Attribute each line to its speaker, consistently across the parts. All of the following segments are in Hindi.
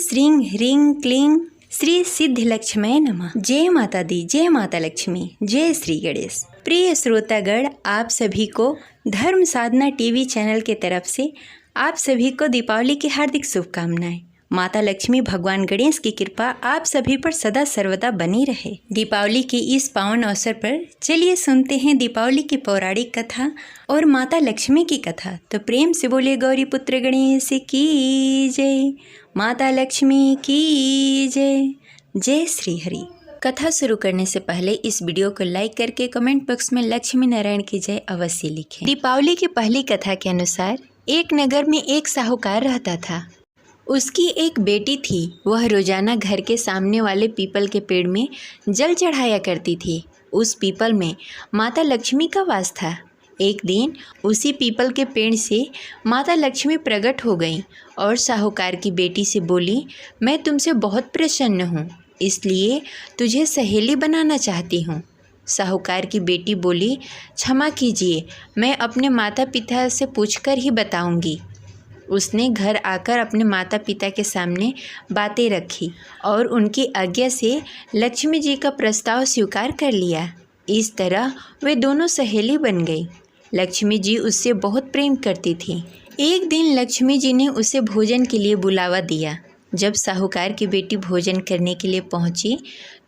Speaker 1: श्रीं ह्रीं क्लीं श्री सिद्धिलक्ष्मी नमः। जय माता दी, जय माता लक्ष्मी, जय श्री गणेश। प्रिय श्रोतागण, आप सभी को धर्म साधना टीवी चैनल के तरफ से आप सभी को दीपावली की हार्दिक शुभकामनाएं। माता लक्ष्मी भगवान गणेश की कृपा आप सभी पर सदा सर्वदा बनी रहे। दीपावली के इस पावन अवसर पर चलिए सुनते हैं दीपावली की पौराणिक कथा और माता लक्ष्मी की कथा। तो प्रेम से बोले गौरी पुत्र गणेश की जय, माता लक्ष्मी की जय, जय श्री हरि। कथा शुरू करने से पहले इस वीडियो को लाइक करके कमेंट बॉक्स में लक्ष्मी नारायण की जय अवश्य लिखें। दीपावली की पहली कथा के अनुसार एक नगर में एक साहूकार रहता था। उसकी एक बेटी थी। वह रोजाना घर के सामने वाले पीपल के पेड़ में जल चढ़ाया करती थी। उस पीपल में माता लक्ष्मी का वास था। एक दिन उसी पीपल के पेड़ से माता लक्ष्मी प्रकट हो गई और साहूकार की बेटी से बोली, मैं तुमसे बहुत प्रसन्न हूँ, इसलिए तुझे सहेली बनाना चाहती हूँ। साहूकार की बेटी बोली, क्षमा कीजिए, मैं अपने माता पिता से पूछकर ही बताऊंगी। उसने घर आकर अपने माता पिता के सामने बातें रखी और उनकी आज्ञा से लक्ष्मी जी का प्रस्ताव स्वीकार कर लिया। इस तरह वे दोनों सहेली बन गई। लक्ष्मी जी उससे बहुत प्रेम करती थी। एक दिन लक्ष्मी जी ने उसे भोजन के लिए बुलावा दिया। जब साहूकार की बेटी भोजन करने के लिए पहुंची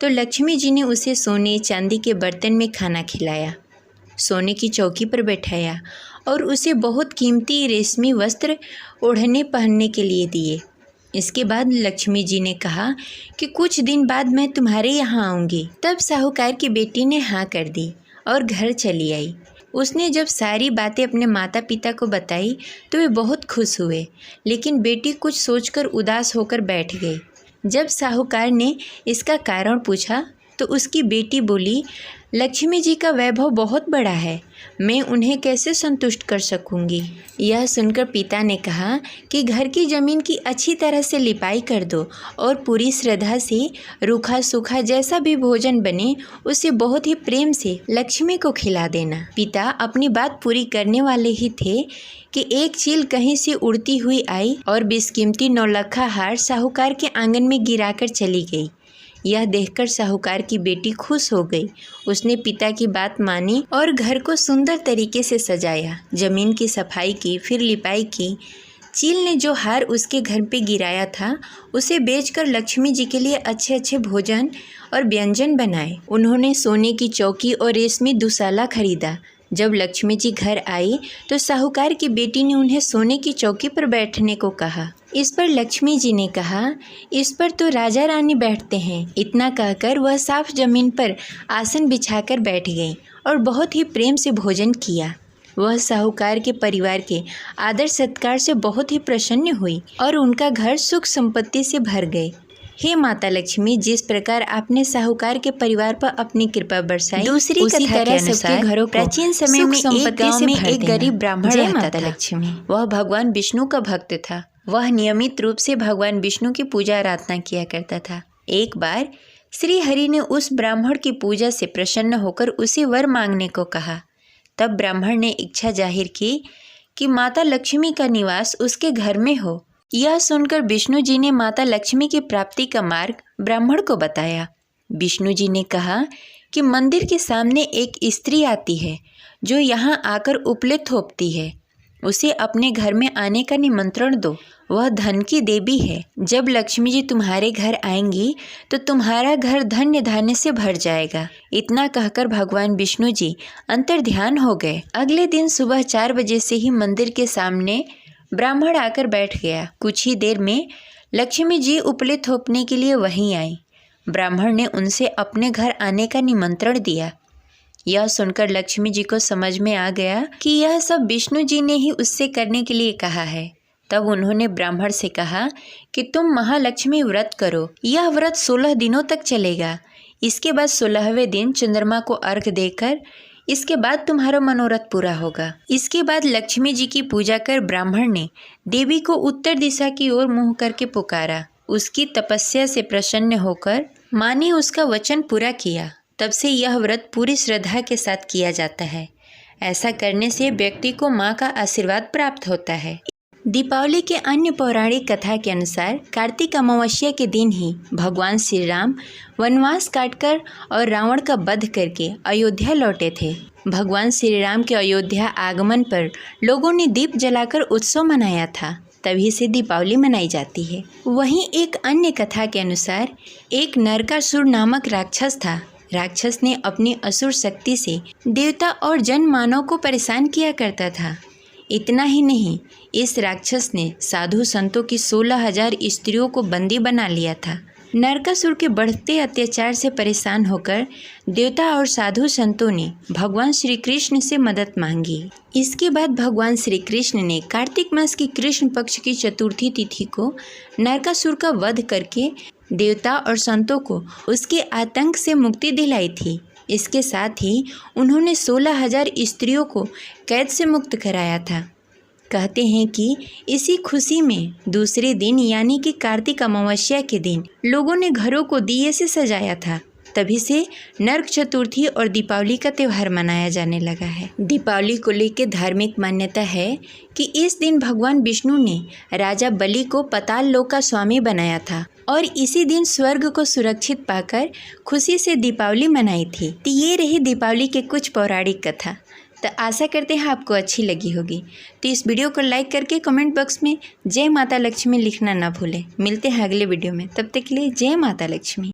Speaker 1: तो लक्ष्मी जी ने उसे सोने चांदी के बर्तन में खाना खिलाया, सोने की चौकी पर बैठाया और उसे बहुत कीमती रेशमी वस्त्र ओढ़ने पहनने के लिए दिए। इसके बाद लक्ष्मी जी ने कहा कि कुछ दिन बाद मैं तुम्हारे यहाँ आऊँगी। तब साहूकार की बेटी ने हाँ कर दी और घर चली आई। उसने जब सारी बातें अपने माता पिता को बताई तो वे बहुत खुश हुए, लेकिन बेटी कुछ सोचकर उदास होकर बैठ गई। जब साहूकार ने इसका कारण पूछा तो उसकी बेटी बोली, लक्ष्मी जी का वैभव बहुत बड़ा है, मैं उन्हें कैसे संतुष्ट कर सकूंगी। यह सुनकर पिता ने कहा कि घर की ज़मीन की अच्छी तरह से लिपाई कर दो और पूरी श्रद्धा से रूखा सूखा जैसा भी भोजन बने उसे बहुत ही प्रेम से लक्ष्मी को खिला देना। पिता अपनी बात पूरी करने वाले ही थे कि एक चील कहीं से उड़ती हुई आई और बेशकीमती नौलखा हार साहूकार के आंगन में गिराकर चली गई। यह देखकर साहूकार की बेटी खुश हो गई। उसने पिता की बात मानी और घर को सुंदर तरीके से सजाया, जमीन की सफाई की, फिर लिपाई की। चील ने जो हार उसके घर पे गिराया था उसे बेचकर लक्ष्मी जी के लिए अच्छे अच्छे भोजन और व्यंजन बनाए। उन्होंने सोने की चौकी और रेशमी दुशाला खरीदा। जब लक्ष्मी जी घर आई तो साहूकार की बेटी ने उन्हें सोने की चौकी पर बैठने को कहा। इस पर लक्ष्मी जी ने कहा, इस पर तो राजा रानी बैठते हैं। इतना कहकर वह साफ जमीन पर आसन बिछाकर बैठ गई और बहुत ही प्रेम से भोजन किया। वह साहूकार के परिवार के आदर सत्कार से बहुत ही प्रसन्न हुई और उनका घर सुख संपत्ति से भर गए। हे माता लक्ष्मी, जिस प्रकार आपने साहूकार के परिवार पर अपनी कृपा बरसाई, दूसरी उसी तरह सबके घरों प्राचीन समय में एक गांव में एक गरीब ब्राह्मण रहता था। लक्ष्मी वह भगवान विष्णु का भक्त था। वह नियमित रूप से भगवान विष्णु की पूजा आराधना किया करता था। एक बार श्री हरि ने उस ब्राह्मण की पूजा से प्रसन्न होकर उसे वर मांगने को कहा। तब ब्राह्मण ने इच्छा जाहिर की कि माता लक्ष्मी का निवास उसके घर में हो। यह सुनकर विष्णु जी ने माता लक्ष्मी की प्राप्ति का मार्ग ब्राह्मण को बताया। विष्णु जी ने कहा कि मंदिर के सामने एक स्त्री आती है जो यहाँ आकर उपले थोपती है, उसे अपने घर में आने का निमंत्रण दो। वह धन की देवी है। जब लक्ष्मी जी तुम्हारे घर आएंगी तो तुम्हारा घर धन्य धान्य से भर जाएगा। इतना कहकर भगवान विष्णु जी अंतर्ध्यान हो गए। अगले दिन सुबह 4 बजे से ही मंदिर के सामने ब्राह्मण आकर बैठ गया। कुछ ही देर में लक्ष्मी जी उपले थोपने के लिए वहीं आई। ब्राह्मण ने उनसे अपने घर आने का निमंत्रण दिया। यह सुनकर लक्ष्मी जी को समझ में आ गया कि यह सब विष्णु जी ने ही उससे करने के लिए कहा है। तब उन्होंने ब्राह्मण से कहा कि तुम महालक्ष्मी व्रत करो। यह व्रत 16 दिनों तक चलेगा। इसके बाद 16वें दिन चंद्रमा को अर्घ देकर इसके बाद तुम्हारा मनोरथ पूरा होगा। इसके बाद लक्ष्मी जी की पूजा कर ब्राह्मण ने देवी को उत्तर दिशा की ओर मुँह करके पुकारा। उसकी तपस्या से प्रसन्न होकर माँ ने उसका वचन पूरा किया। तब से यह व्रत पूरी श्रद्धा के साथ किया जाता है। ऐसा करने से व्यक्ति को माँ का आशीर्वाद प्राप्त होता है। दीपावली के अन्य पौराणिक कथा के अनुसार कार्तिक अमावस्या के दिन ही भगवान श्री राम वनवास काटकर और रावण का वध करके अयोध्या लौटे थे। भगवान श्री राम के अयोध्या आगमन पर लोगों ने दीप जलाकर उत्सव मनाया था, तभी से दीपावली मनाई जाती है। वहीं एक अन्य कथा के अनुसार एक नरकासुर नामक राक्षस था। राक्षस ने अपनी असुर शक्ति से देवता और जन मानव को परेशान किया करता था। इतना ही नहीं, इस राक्षस ने साधु संतों की 16,000 स्त्रियों को बंदी बना लिया था। नरकासुर के बढ़ते अत्याचार से परेशान होकर देवता और साधु संतों ने भगवान श्री कृष्ण से मदद मांगी। इसके बाद भगवान श्री कृष्ण ने कार्तिक मास की कृष्ण पक्ष की चतुर्थी तिथि को नरकासुर का वध करके देवता और संतों को उसके आतंक से मुक्ति दिलाई थी। इसके साथ ही उन्होंने 16,000 स्त्रियों को कैद से मुक्त कराया था। कहते हैं कि इसी खुशी में दूसरे दिन यानी कि कार्तिक अमावस्या के दिन लोगों ने घरों को दिए से सजाया था। तभी से नरक चतुर्थी और दीपावली का त्यौहार मनाया जाने लगा है। दीपावली को लेकर धार्मिक मान्यता है कि इस दिन भगवान विष्णु ने राजा बलि को पाताल लोक का स्वामी बनाया था और इसी दिन स्वर्ग को सुरक्षित पाकर खुशी से दीपावली मनाई थी। तो ये रही दीपावली के कुछ पौराणिक कथा। तो आशा करते हैं आपको अच्छी लगी होगी। तो इस वीडियो को लाइक करके कमेंट बॉक्स में जय माता लक्ष्मी लिखना ना भूलें। मिलते हैं अगले वीडियो में, तब तक के लिए जय माता लक्ष्मी।